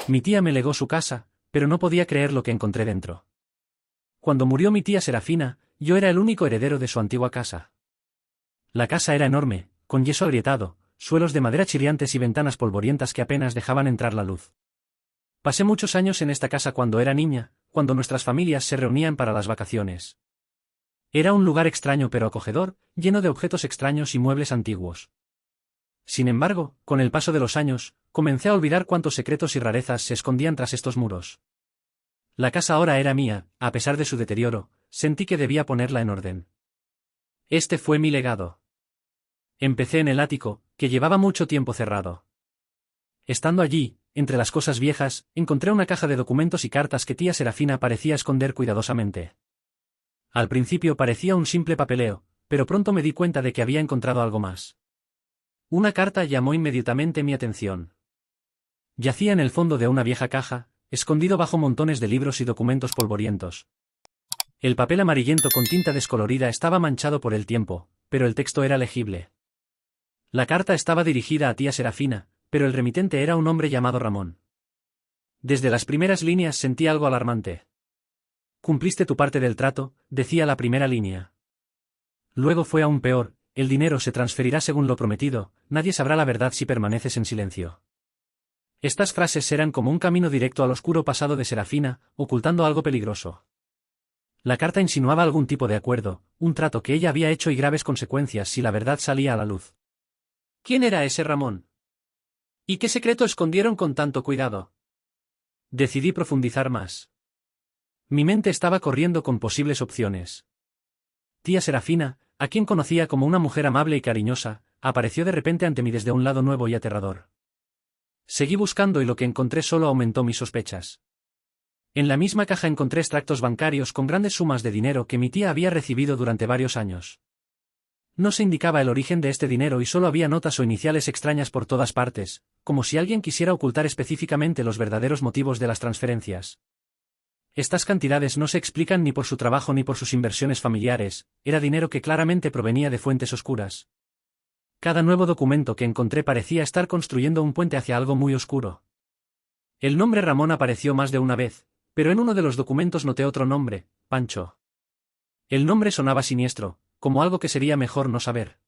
Mi tía me legó su casa, pero no podía creer lo que encontré dentro. Cuando murió mi tía Serafina, yo era el único heredero de su antigua casa. La casa era enorme, con yeso agrietado, suelos de madera chirriantes y ventanas polvorientas que apenas dejaban entrar la luz. Pasé muchos años en esta casa cuando era niña, cuando nuestras familias se reunían para las vacaciones. Era un lugar extraño pero acogedor, lleno de objetos extraños y muebles antiguos. Sin embargo, con el paso de los años, comencé a olvidar cuántos secretos y rarezas se escondían tras estos muros. La casa ahora era mía, a pesar de su deterioro, sentí que debía ponerla en orden. Este fue mi legado. Empecé en el ático, que llevaba mucho tiempo cerrado. Estando allí, entre las cosas viejas, encontré una caja de documentos y cartas que tía Serafina parecía esconder cuidadosamente. Al principio parecía un simple papeleo, pero pronto me di cuenta de que había encontrado algo más. Una carta llamó inmediatamente mi atención. Yacía en el fondo de una vieja caja, escondido bajo montones de libros y documentos polvorientos. El papel amarillento con tinta descolorida estaba manchado por el tiempo, pero el texto era legible. La carta estaba dirigida a tía Serafina, pero el remitente era un hombre llamado Ramón. Desde las primeras líneas sentí algo alarmante. Cumpliste tu parte del trato, decía la primera línea. Luego fue aún peor, el dinero se transferirá según lo prometido, nadie sabrá la verdad si permaneces en silencio. Estas frases eran como un camino directo al oscuro pasado de Serafina, ocultando algo peligroso. La carta insinuaba algún tipo de acuerdo, un trato que ella había hecho y graves consecuencias si la verdad salía a la luz. ¿Quién era ese Ramón? ¿Y qué secreto escondieron con tanto cuidado? Decidí profundizar más. Mi mente estaba corriendo con posibles opciones. Tía Serafina, a quien conocía como una mujer amable y cariñosa, apareció de repente ante mí desde un lado nuevo y aterrador. Seguí buscando y lo que encontré solo aumentó mis sospechas. En la misma caja encontré extractos bancarios con grandes sumas de dinero que mi tía había recibido durante varios años. No se indicaba el origen de este dinero y solo había notas o iniciales extrañas por todas partes, como si alguien quisiera ocultar específicamente los verdaderos motivos de las transferencias. Estas cantidades no se explican ni por su trabajo ni por sus inversiones familiares, era dinero que claramente provenía de fuentes oscuras. Cada nuevo documento que encontré parecía estar construyendo un puente hacia algo muy oscuro. El nombre Ramón apareció más de una vez, pero en uno de los documentos noté otro nombre, Pancho. El nombre sonaba siniestro, como algo que sería mejor no saber.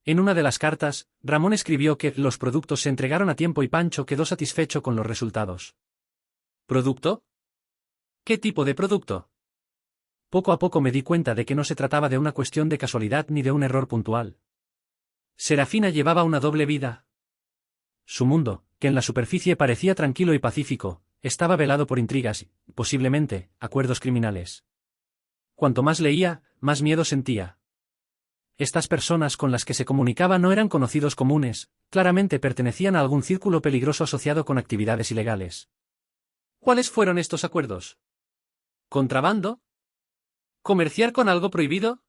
En una de las cartas, Ramón escribió que los productos se entregaron a tiempo y Pancho quedó satisfecho con los resultados. ¿Producto? ¿Qué tipo de producto? Poco a poco me di cuenta de que no se trataba de una cuestión de casualidad ni de un error puntual. Serafina llevaba una doble vida. Su mundo, que en la superficie parecía tranquilo y pacífico, estaba velado por intrigas y, posiblemente, acuerdos criminales. Cuanto más leía, más miedo sentía. Estas personas con las que se comunicaba no eran conocidos comunes, claramente pertenecían a algún círculo peligroso asociado con actividades ilegales. ¿Cuáles fueron estos acuerdos? ¿Contrabando? ¿Comerciar con algo prohibido?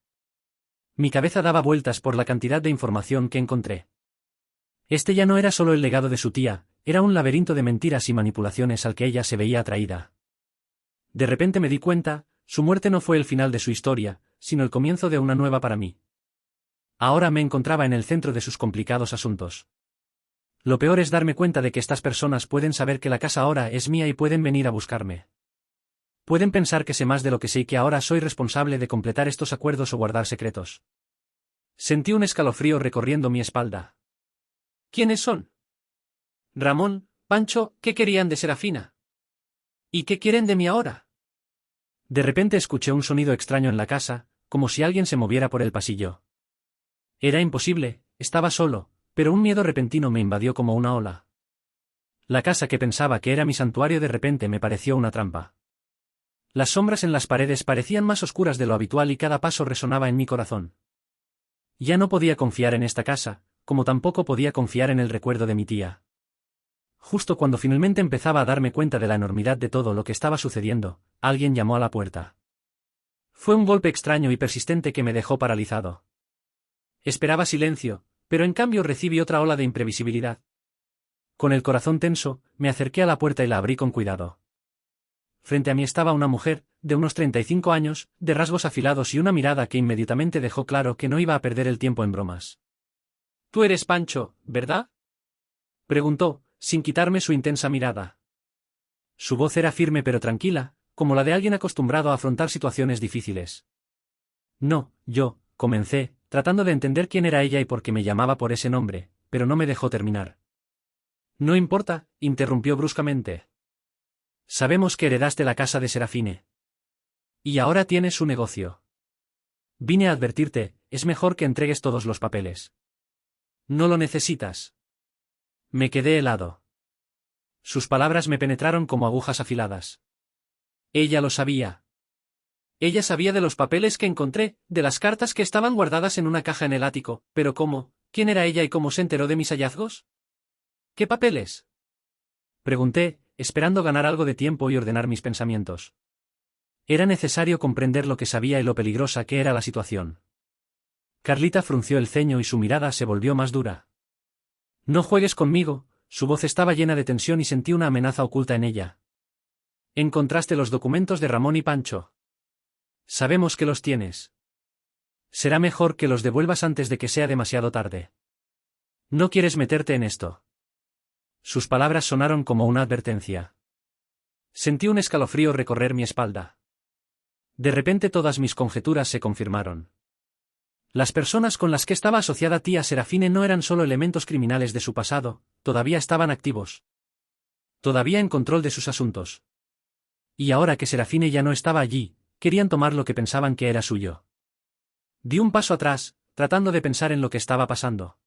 Mi cabeza daba vueltas por la cantidad de información que encontré. Este ya no era solo el legado de su tía, era un laberinto de mentiras y manipulaciones al que ella se veía atraída. De repente me di cuenta, su muerte no fue el final de su historia, sino el comienzo de una nueva para mí. Ahora me encontraba en el centro de sus complicados asuntos. Lo peor es darme cuenta de que estas personas pueden saber que la casa ahora es mía y pueden venir a buscarme. Pueden pensar que sé más de lo que sé y que ahora soy responsable de completar estos acuerdos o guardar secretos. Sentí un escalofrío recorriendo mi espalda. ¿Quiénes son? Ramón, Pancho, ¿qué querían de Serafina? ¿Y qué quieren de mí ahora? De repente escuché un sonido extraño en la casa, como si alguien se moviera por el pasillo. Era imposible, estaba solo, pero un miedo repentino me invadió como una ola. La casa que pensaba que era mi santuario de repente me pareció una trampa. Las sombras en las paredes parecían más oscuras de lo habitual y cada paso resonaba en mi corazón. Ya no podía confiar en esta casa, como tampoco podía confiar en el recuerdo de mi tía. Justo cuando finalmente empezaba a darme cuenta de la enormidad de todo lo que estaba sucediendo, alguien llamó a la puerta. Fue un golpe extraño y persistente que me dejó paralizado. Esperaba silencio, pero en cambio recibí otra ola de imprevisibilidad. Con el corazón tenso, me acerqué a la puerta y la abrí con cuidado. Frente a mí estaba una mujer, de unos 35 años, de rasgos afilados y una mirada que inmediatamente dejó claro que no iba a perder el tiempo en bromas. «Tú eres Pancho, ¿verdad?», preguntó, sin quitarme su intensa mirada. Su voz era firme pero tranquila, como la de alguien acostumbrado a afrontar situaciones difíciles. No, comencé, tratando de entender quién era ella y por qué me llamaba por ese nombre, pero no me dejó terminar. No importa, interrumpió bruscamente. Sabemos que heredaste la casa de Serafine. Y ahora tienes su negocio. Vine a advertirte, es mejor que entregues todos los papeles. No lo necesitas. Me quedé helado. Sus palabras me penetraron como agujas afiladas. Ella lo sabía. Ella sabía de los papeles que encontré, de las cartas que estaban guardadas en una caja en el ático, pero ¿cómo? ¿Quién era ella y cómo se enteró de mis hallazgos? ¿Qué papeles? Pregunté, esperando ganar algo de tiempo y ordenar mis pensamientos. Era necesario comprender lo que sabía y lo peligrosa que era la situación. Carlita frunció el ceño y su mirada se volvió más dura. No juegues conmigo, su voz estaba llena de tensión y sentí una amenaza oculta en ella. ¿Encontraste los documentos de Ramón y Pancho? Sabemos que los tienes. Será mejor que los devuelvas antes de que sea demasiado tarde. No quieres meterte en esto. Sus palabras sonaron como una advertencia. Sentí un escalofrío recorrer mi espalda. De repente todas mis conjeturas se confirmaron. Las personas con las que estaba asociada tía Serafine no eran solo elementos criminales de su pasado, todavía estaban activos. Todavía en control de sus asuntos. Y ahora que Serafine ya no estaba allí, querían tomar lo que pensaban que era suyo. Di un paso atrás, tratando de pensar en lo que estaba pasando.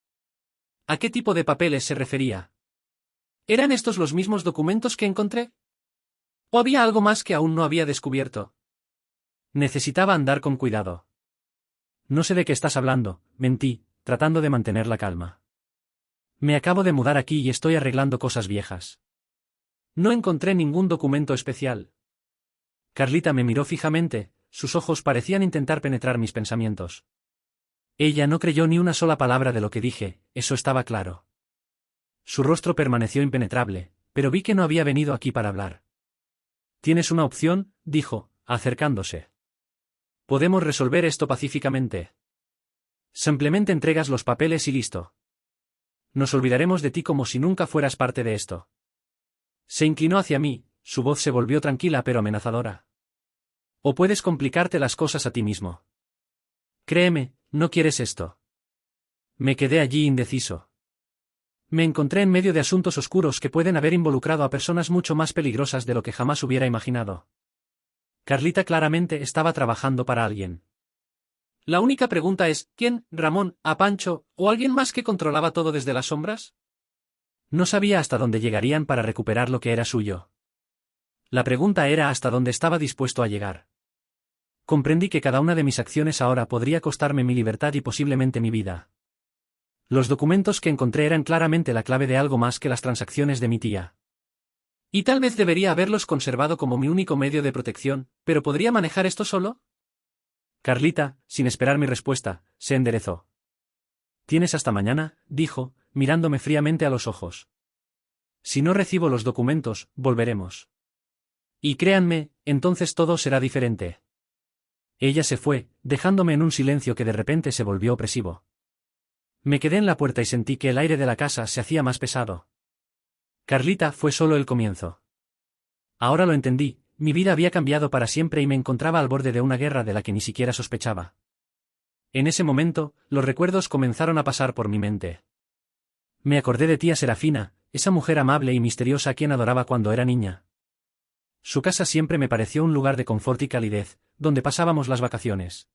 ¿A qué tipo de papeles se refería? ¿Eran estos los mismos documentos que encontré? ¿O había algo más que aún no había descubierto? Necesitaba andar con cuidado. No sé de qué estás hablando, mentí, tratando de mantener la calma. Me acabo de mudar aquí y estoy arreglando cosas viejas. No encontré ningún documento especial. Carlita me miró fijamente, sus ojos parecían intentar penetrar mis pensamientos. Ella no creyó ni una sola palabra de lo que dije, eso estaba claro. Su rostro permaneció impenetrable, pero vi que no había venido aquí para hablar. «Tienes una opción», dijo, acercándose. «Podemos resolver esto pacíficamente. Simplemente entregas los papeles y listo. Nos olvidaremos de ti como si nunca fueras parte de esto». Se inclinó hacia mí, su voz se volvió tranquila pero amenazadora. «O puedes complicarte las cosas a ti mismo. Créeme, no quieres esto». Me quedé allí indeciso. Me encontré en medio de asuntos oscuros que pueden haber involucrado a personas mucho más peligrosas de lo que jamás hubiera imaginado. Carlita claramente estaba trabajando para alguien. La única pregunta es, ¿quién? ¿Ramón, a Pancho, o alguien más que controlaba todo desde las sombras? No sabía hasta dónde llegarían para recuperar lo que era suyo. La pregunta era hasta dónde estaba dispuesto a llegar. Comprendí que cada una de mis acciones ahora podría costarme mi libertad y posiblemente mi vida. Los documentos que encontré eran claramente la clave de algo más que las transacciones de mi tía. Y tal vez debería haberlos conservado como mi único medio de protección, pero ¿podría manejar esto solo? Carlita, sin esperar mi respuesta, se enderezó. «Tienes hasta mañana», dijo, mirándome fríamente a los ojos. «Si no recibo los documentos, volveremos. Y créanme, entonces todo será diferente». Ella se fue, dejándome en un silencio que de repente se volvió opresivo. Me quedé en la puerta y sentí que el aire de la casa se hacía más pesado. Carlita fue solo el comienzo. Ahora lo entendí, mi vida había cambiado para siempre y me encontraba al borde de una guerra de la que ni siquiera sospechaba. En ese momento, los recuerdos comenzaron a pasar por mi mente. Me acordé de tía Serafina, esa mujer amable y misteriosa a quien adoraba cuando era niña. Su casa siempre me pareció un lugar de confort y calidez, donde pasábamos las vacaciones.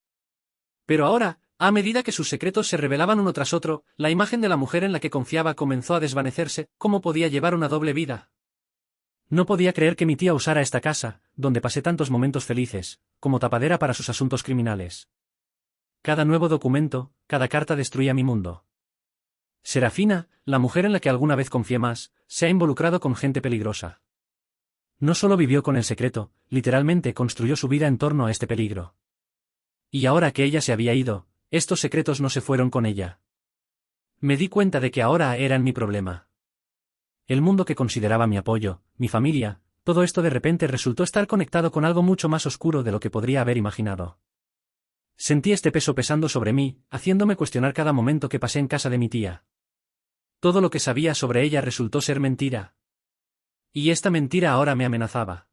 Pero ahora, a medida que sus secretos se revelaban uno tras otro, la imagen de la mujer en la que confiaba comenzó a desvanecerse. ¿Cómo podía llevar una doble vida? No podía creer que mi tía usara esta casa, donde pasé tantos momentos felices, como tapadera para sus asuntos criminales. Cada nuevo documento, cada carta destruía mi mundo. Serafina, la mujer en la que alguna vez confié más, se ha involucrado con gente peligrosa. No solo vivió con el secreto, literalmente construyó su vida en torno a este peligro. Y ahora que ella se había ido, estos secretos no se fueron con ella. Me di cuenta de que ahora eran mi problema. El mundo que consideraba mi apoyo, mi familia, todo esto de repente resultó estar conectado con algo mucho más oscuro de lo que podría haber imaginado. Sentí este peso pesando sobre mí, haciéndome cuestionar cada momento que pasé en casa de mi tía. Todo lo que sabía sobre ella resultó ser mentira. Y esta mentira ahora me amenazaba.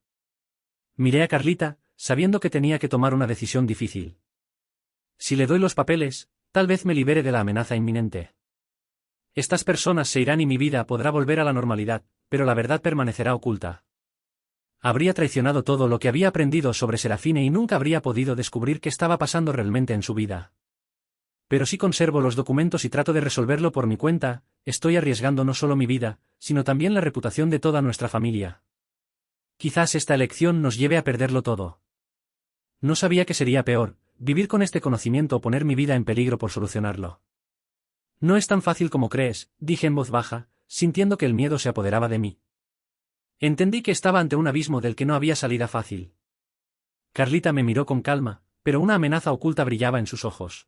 Miré a Carlita, sabiendo que tenía que tomar una decisión difícil. Si le doy los papeles, tal vez me libere de la amenaza inminente. Estas personas se irán y mi vida podrá volver a la normalidad, pero la verdad permanecerá oculta. Habría traicionado todo lo que había aprendido sobre Serafine y nunca habría podido descubrir qué estaba pasando realmente en su vida. Pero si conservo los documentos y trato de resolverlo por mi cuenta, estoy arriesgando no solo mi vida, sino también la reputación de toda nuestra familia. Quizás esta elección nos lleve a perderlo todo. No sabía que sería peor, vivir con este conocimiento o poner mi vida en peligro por solucionarlo. No es tan fácil como crees, dije en voz baja, sintiendo que el miedo se apoderaba de mí. Entendí que estaba ante un abismo del que no había salida fácil. Carlita me miró con calma, pero una amenaza oculta brillaba en sus ojos.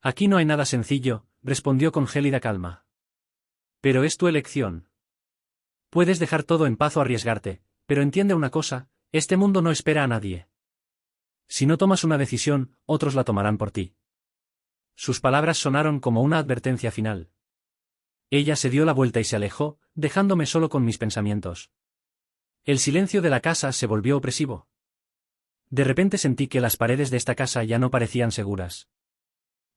Aquí no hay nada sencillo, respondió con gélida calma. Pero es tu elección. Puedes dejar todo en paz o arriesgarte, pero entiende una cosa, este mundo no espera a nadie. Si no tomas una decisión, otros la tomarán por ti. Sus palabras sonaron como una advertencia final. Ella se dio la vuelta y se alejó, dejándome solo con mis pensamientos. El silencio de la casa se volvió opresivo. De repente sentí que las paredes de esta casa ya no parecían seguras.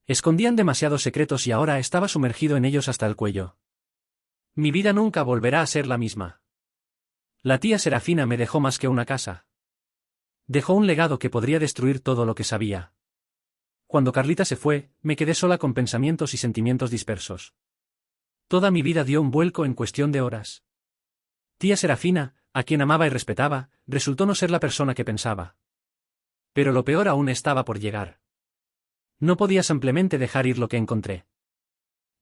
Escondían demasiados secretos y ahora estaba sumergido en ellos hasta el cuello. Mi vida nunca volverá a ser la misma. La tía Serafina me dejó más que una casa. Dejó un legado que podría destruir todo lo que sabía. Cuando Carlita se fue, me quedé sola con pensamientos y sentimientos dispersos. Toda mi vida dio un vuelco en cuestión de horas. Tía Serafina, a quien amaba y respetaba, resultó no ser la persona que pensaba. Pero lo peor aún estaba por llegar. No podía simplemente dejar ir lo que encontré.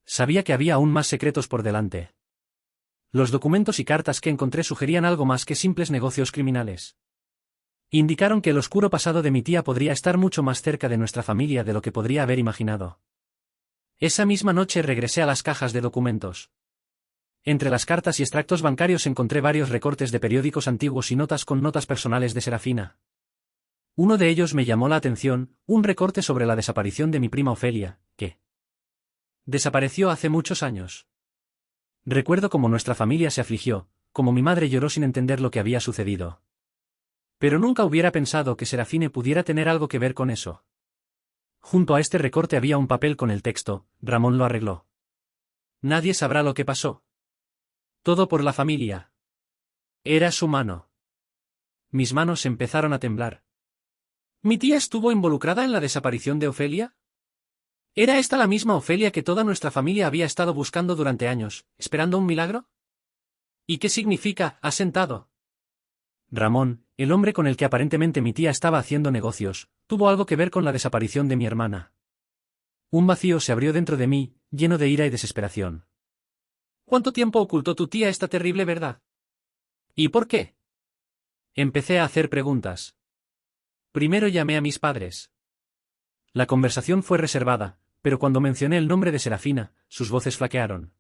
Sabía que había aún más secretos por delante. Los documentos y cartas que encontré sugerían algo más que simples negocios criminales. Indicaron que el oscuro pasado de mi tía podría estar mucho más cerca de nuestra familia de lo que podría haber imaginado. Esa misma noche regresé a las cajas de documentos. Entre las cartas y extractos bancarios encontré varios recortes de periódicos antiguos y notas con notas personales de Serafina. Uno de ellos me llamó la atención, un recorte sobre la desaparición de mi prima Ofelia, que desapareció hace muchos años. Recuerdo cómo nuestra familia se afligió, cómo mi madre lloró sin entender lo que había sucedido. Pero nunca hubiera pensado que Serafine pudiera tener algo que ver con eso. Junto a este recorte había un papel con el texto, Ramón lo arregló. Nadie sabrá lo que pasó. Todo por la familia. Era su mano. Mis manos empezaron a temblar. ¿Mi tía estuvo involucrada en la desaparición de Ofelia? ¿Era esta la misma Ofelia que toda nuestra familia había estado buscando durante años, esperando un milagro? ¿Y qué significa asentado? Ramón, el hombre con el que aparentemente mi tía estaba haciendo negocios, tuvo algo que ver con la desaparición de mi hermana. Un vacío se abrió dentro de mí, lleno de ira y desesperación. ¿Cuánto tiempo ocultó tu tía esta terrible verdad? ¿Y por qué? Empecé a hacer preguntas. Primero llamé a mis padres. La conversación fue reservada, pero cuando mencioné el nombre de Serafina, sus voces flaquearon.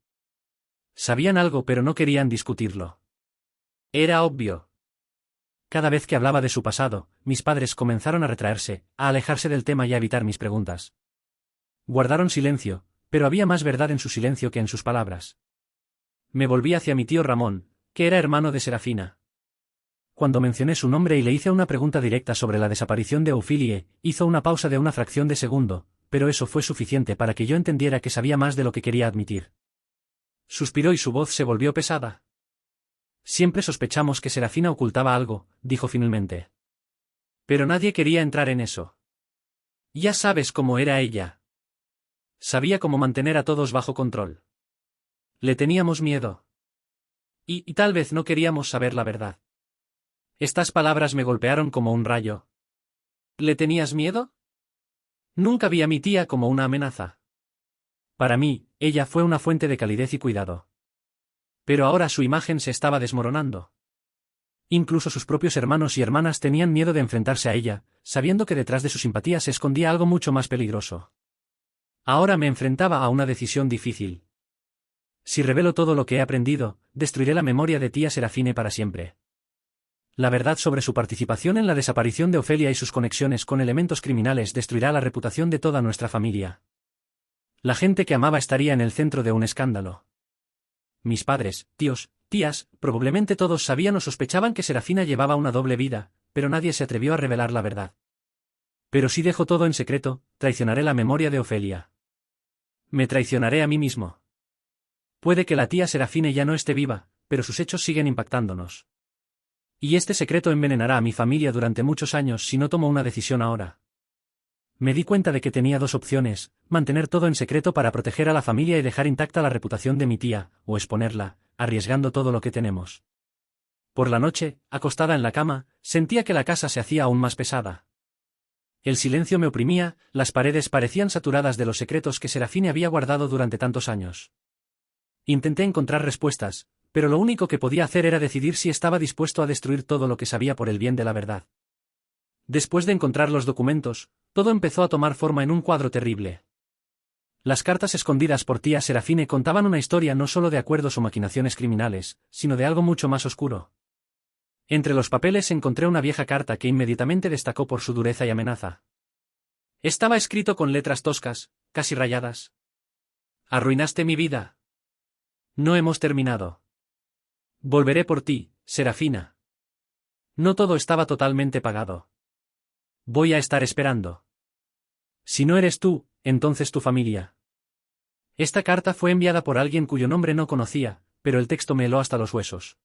Sabían algo pero no querían discutirlo. Era obvio. Cada vez que hablaba de su pasado, mis padres comenzaron a retraerse, a alejarse del tema y a evitar mis preguntas. Guardaron silencio, pero había más verdad en su silencio que en sus palabras. Me volví hacia mi tío Ramón, que era hermano de Serafina. Cuando mencioné su nombre y le hice una pregunta directa sobre la desaparición de Ofelia, hizo una pausa de una fracción de segundo, pero eso fue suficiente para que yo entendiera que sabía más de lo que quería admitir. Suspiró y su voz se volvió pesada. Siempre sospechamos que Serafina ocultaba algo, dijo finalmente. Pero nadie quería entrar en eso. Ya sabes cómo era ella. Sabía cómo mantener a todos bajo control. Le teníamos miedo. Y tal vez no queríamos saber la verdad. Estas palabras me golpearon como un rayo. ¿Le tenías miedo? Nunca vi a mi tía como una amenaza. Para mí, ella fue una fuente de calidez y cuidado. Pero ahora su imagen se estaba desmoronando. Incluso sus propios hermanos y hermanas tenían miedo de enfrentarse a ella, sabiendo que detrás de su simpatía se escondía algo mucho más peligroso. Ahora me enfrentaba a una decisión difícil. Si revelo todo lo que he aprendido, destruiré la memoria de tía Serafine para siempre. La verdad sobre su participación en la desaparición de Ofelia y sus conexiones con elementos criminales destruirá la reputación de toda nuestra familia. La gente que amaba estaría en el centro de un escándalo. Mis padres, tíos, tías, probablemente todos sabían o sospechaban que Serafina llevaba una doble vida, pero nadie se atrevió a revelar la verdad. Pero si dejo todo en secreto, traicionaré la memoria de Ofelia. Me traicionaré a mí mismo. Puede que la tía Serafine ya no esté viva, pero sus hechos siguen impactándonos. Y este secreto envenenará a mi familia durante muchos años si no tomo una decisión ahora. Me di cuenta de que tenía dos opciones: mantener todo en secreto para proteger a la familia y dejar intacta la reputación de mi tía, o exponerla, arriesgando todo lo que tenemos. Por la noche, acostada en la cama, sentía que la casa se hacía aún más pesada. El silencio me oprimía, las paredes parecían saturadas de los secretos que Serafine había guardado durante tantos años. Intenté encontrar respuestas, pero lo único que podía hacer era decidir si estaba dispuesto a destruir todo lo que sabía por el bien de la verdad. Después de encontrar los documentos, todo empezó a tomar forma en un cuadro terrible. Las cartas escondidas por tía Serafine contaban una historia no solo de acuerdos o maquinaciones criminales, sino de algo mucho más oscuro. Entre los papeles encontré una vieja carta que inmediatamente destacó por su dureza y amenaza. Estaba escrito con letras toscas, casi rayadas. Arruinaste mi vida. No hemos terminado. Volveré por ti, Serafina. No todo estaba totalmente pagado. Voy a estar esperando. Si no eres tú, entonces tu familia. Esta carta fue enviada por alguien cuyo nombre no conocía, pero el texto me heló hasta los huesos.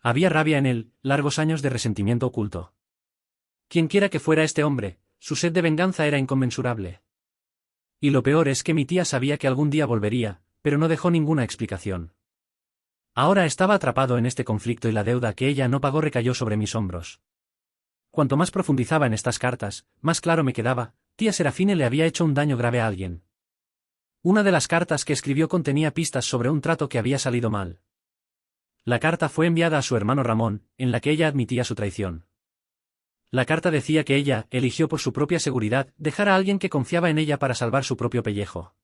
Había rabia en él, largos años de resentimiento oculto. Quienquiera que fuera este hombre, su sed de venganza era inconmensurable. Y lo peor es que mi tía sabía que algún día volvería, pero no dejó ninguna explicación. Ahora estaba atrapado en este conflicto y la deuda que ella no pagó recayó sobre mis hombros. Cuanto más profundizaba en estas cartas, más claro me quedaba: tía Serafine le había hecho un daño grave a alguien. Una de las cartas que escribió contenía pistas sobre un trato que había salido mal. La carta fue enviada a su hermano Ramón, en la que ella admitía su traición. La carta decía que ella eligió por su propia seguridad dejar a alguien que confiaba en ella para salvar su propio pellejo.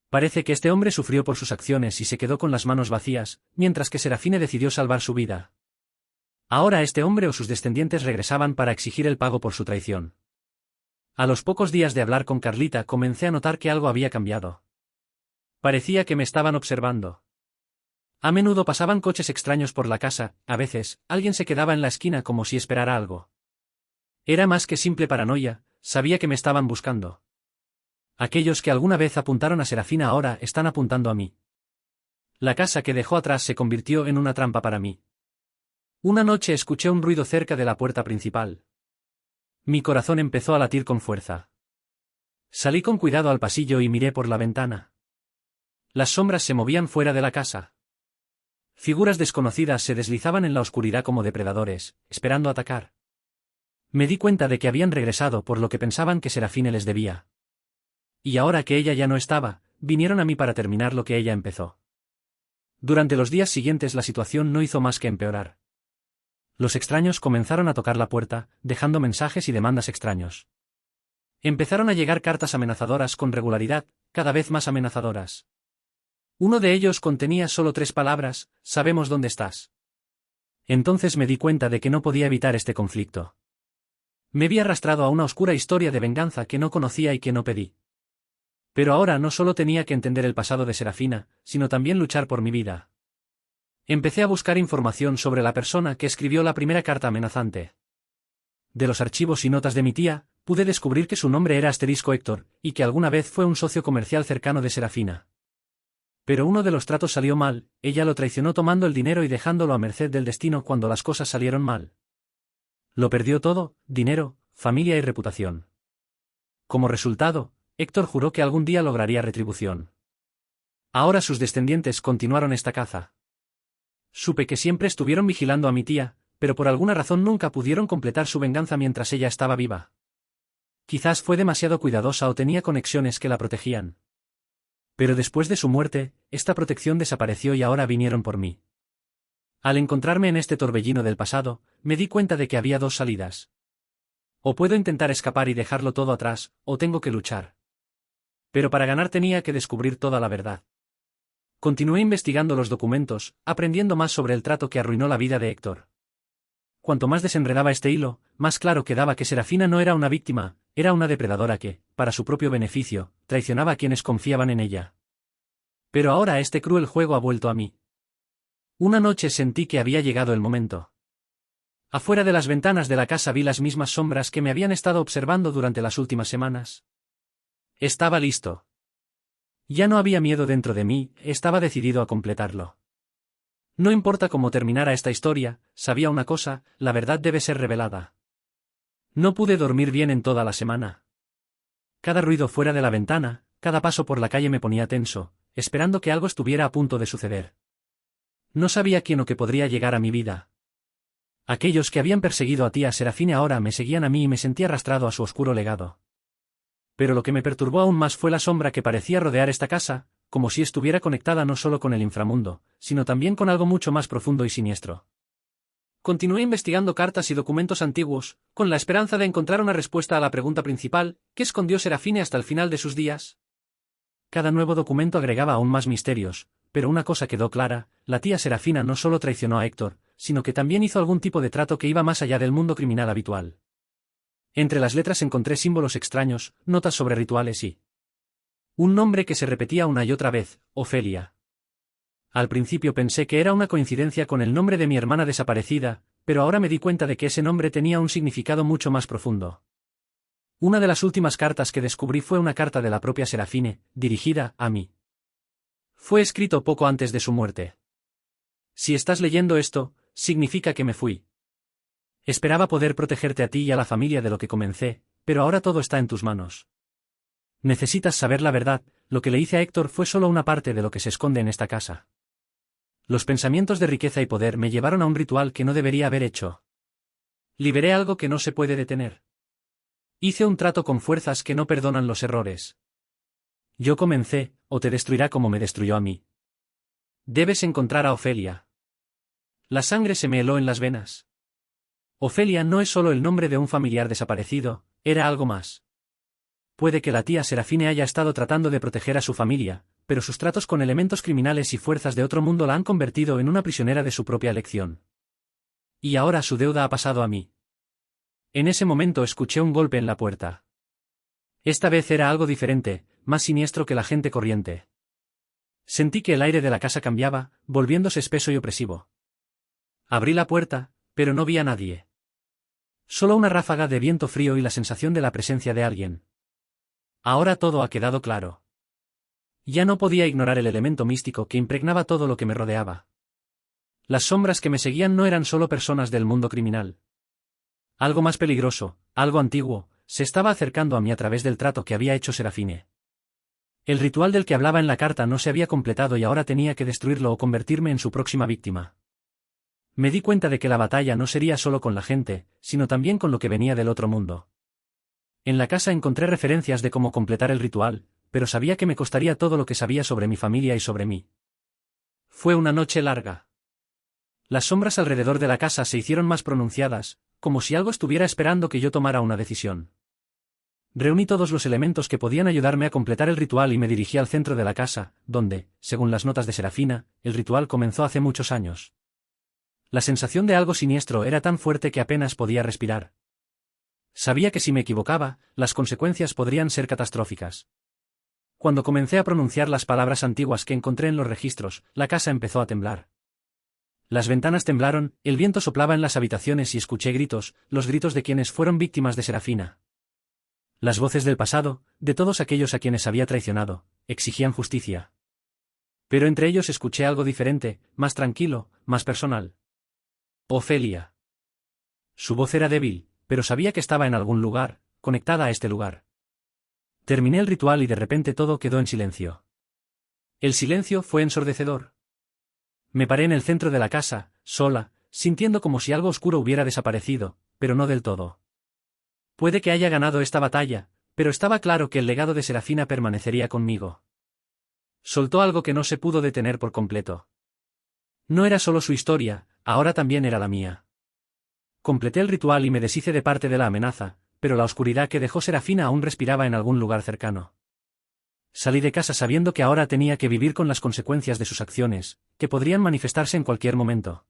Parece que este hombre sufrió por sus acciones y se quedó con las manos vacías, mientras que Serafine decidió salvar su vida. Ahora este hombre o sus descendientes regresaban para exigir el pago por su traición. A los pocos días de hablar con Carlita comencé a notar que algo había cambiado. Parecía que me estaban observando. A menudo pasaban coches extraños por la casa, a veces, alguien se quedaba en la esquina como si esperara algo. Era más que simple paranoia, sabía que me estaban buscando. Aquellos que alguna vez apuntaron a Serafina ahora están apuntando a mí. La casa que dejó atrás se convirtió en una trampa para mí. Una noche escuché un ruido cerca de la puerta principal. Mi corazón empezó a latir con fuerza. Salí con cuidado al pasillo y miré por la ventana. Las sombras se movían fuera de la casa. Figuras desconocidas se deslizaban en la oscuridad como depredadores, esperando atacar. Me di cuenta de que habían regresado por lo que pensaban que Serafine les debía. Y ahora que ella ya no estaba, vinieron a mí para terminar lo que ella empezó. Durante los días siguientes la situación no hizo más que empeorar. Los extraños comenzaron a tocar la puerta, dejando mensajes y demandas extraños. Empezaron a llegar cartas amenazadoras con regularidad, cada vez más amenazadoras. Uno de ellos contenía solo 3 palabras: sabemos dónde estás. Entonces me di cuenta de que no podía evitar este conflicto. Me vi arrastrado a una oscura historia de venganza que no conocía y que no pedí. Pero ahora no solo tenía que entender el pasado de Serafina, sino también luchar por mi vida. Empecé a buscar información sobre la persona que escribió la primera carta amenazante. De los archivos y notas de mi tía, pude descubrir que su nombre era Héctor, y que alguna vez fue un socio comercial cercano de Serafina. Pero uno de los tratos salió mal, ella lo traicionó tomando el dinero y dejándolo a merced del destino cuando las cosas salieron mal. Lo perdió todo: dinero, familia y reputación. Como resultado, Héctor juró que algún día lograría retribución. Ahora sus descendientes continuaron esta caza. Supe que siempre estuvieron vigilando a mi tía, pero por alguna razón nunca pudieron completar su venganza mientras ella estaba viva. Quizás fue demasiado cuidadosa o tenía conexiones que la protegían. Pero después de su muerte, esta protección desapareció y ahora vinieron por mí. Al encontrarme en este torbellino del pasado, me di cuenta de que había 2 salidas. O puedo intentar escapar y dejarlo todo atrás, o tengo que luchar. Pero para ganar tenía que descubrir toda la verdad. Continué investigando los documentos, aprendiendo más sobre el trato que arruinó la vida de Héctor. Cuanto más desenredaba este hilo, más claro quedaba que Serafina no era una víctima, era una depredadora que, para su propio beneficio, traicionaba a quienes confiaban en ella. Pero ahora este cruel juego ha vuelto a mí. Una noche sentí que había llegado el momento. Afuera de las ventanas de la casa vi las mismas sombras que me habían estado observando durante las últimas semanas. Estaba listo. Ya no había miedo dentro de mí, estaba decidido a completarlo. No importa cómo terminara esta historia, sabía una cosa, la verdad debe ser revelada. No pude dormir bien en toda la semana. Cada ruido fuera de la ventana, cada paso por la calle me ponía tenso, esperando que algo estuviera a punto de suceder. No sabía quién o qué podría llegar a mi vida. Aquellos que habían perseguido a tía Serafine ahora me seguían a mí y me sentí arrastrado a su oscuro legado. Pero lo que me perturbó aún más fue la sombra que parecía rodear esta casa, como si estuviera conectada no solo con el inframundo, sino también con algo mucho más profundo y siniestro. Continué investigando cartas y documentos antiguos, con la esperanza de encontrar una respuesta a la pregunta principal, ¿qué escondió Serafine hasta el final de sus días? Cada nuevo documento agregaba aún más misterios, pero una cosa quedó clara, la tía Serafina no solo traicionó a Héctor, sino que también hizo algún tipo de trato que iba más allá del mundo criminal habitual. Entre las letras encontré símbolos extraños, notas sobre rituales y un nombre que se repetía una y otra vez, Ofelia. Al principio pensé que era una coincidencia con el nombre de mi hermana desaparecida, pero ahora me di cuenta de que ese nombre tenía un significado mucho más profundo. Una de las últimas cartas que descubrí fue una carta de la propia Serafine, dirigida a mí. Fue escrito poco antes de su muerte. Si estás leyendo esto, significa que me fui. Esperaba poder protegerte a ti y a la familia de lo que comencé, pero ahora todo está en tus manos. Necesitas saber la verdad, lo que le hice a Héctor fue solo una parte de lo que se esconde en esta casa. Los pensamientos de riqueza y poder me llevaron a un ritual que no debería haber hecho. Liberé algo que no se puede detener. Hice un trato con fuerzas que no perdonan los errores. Yo comencé, o te destruirá como me destruyó a mí. Debes encontrar a Ofelia. La sangre se me heló en las venas. Ofelia no es solo el nombre de un familiar desaparecido, era algo más. Puede que la tía Serafine haya estado tratando de proteger a su familia, pero sus tratos con elementos criminales y fuerzas de otro mundo la han convertido en una prisionera de su propia elección. Y ahora su deuda ha pasado a mí. En ese momento escuché un golpe en la puerta. Esta vez era algo diferente, más siniestro que la gente corriente. Sentí que el aire de la casa cambiaba, volviéndose espeso y opresivo. Abrí la puerta, pero no vi a nadie. Solo una ráfaga de viento frío y la sensación de la presencia de alguien. Ahora todo ha quedado claro. Ya no podía ignorar el elemento místico que impregnaba todo lo que me rodeaba. Las sombras que me seguían no eran solo personas del mundo criminal. Algo más peligroso, algo antiguo, se estaba acercando a mí a través del trato que había hecho Serafine. El ritual del que hablaba en la carta no se había completado y ahora tenía que destruirlo o convertirme en su próxima víctima. Me di cuenta de que la batalla no sería solo con la gente, sino también con lo que venía del otro mundo. En la casa encontré referencias de cómo completar el ritual, pero sabía que me costaría todo lo que sabía sobre mi familia y sobre mí. Fue una noche larga. Las sombras alrededor de la casa se hicieron más pronunciadas, como si algo estuviera esperando que yo tomara una decisión. Reuní todos los elementos que podían ayudarme a completar el ritual y me dirigí al centro de la casa, donde, según las notas de Serafina, el ritual comenzó hace muchos años. La sensación de algo siniestro era tan fuerte que apenas podía respirar. Sabía que si me equivocaba, las consecuencias podrían ser catastróficas. Cuando comencé a pronunciar las palabras antiguas que encontré en los registros, la casa empezó a temblar. Las ventanas temblaron, el viento soplaba en las habitaciones y escuché gritos, los gritos de quienes fueron víctimas de Serafina. Las voces del pasado, de todos aquellos a quienes había traicionado, exigían justicia. Pero entre ellos escuché algo diferente, más tranquilo, más personal. Ofelia. Su voz era débil, pero sabía que estaba en algún lugar, conectada a este lugar. Terminé el ritual y de repente todo quedó en silencio. El silencio fue ensordecedor. Me paré en el centro de la casa, sola, sintiendo como si algo oscuro hubiera desaparecido, pero no del todo. Puede que haya ganado esta batalla, pero estaba claro que el legado de Serafina permanecería conmigo. Soltó algo que no se pudo detener por completo. No era solo su historia, ahora también era la mía. Completé el ritual y me deshice de parte de la amenaza, pero la oscuridad que dejó Serafina aún respiraba en algún lugar cercano. Salí de casa sabiendo que ahora tenía que vivir con las consecuencias de sus acciones, que podrían manifestarse en cualquier momento.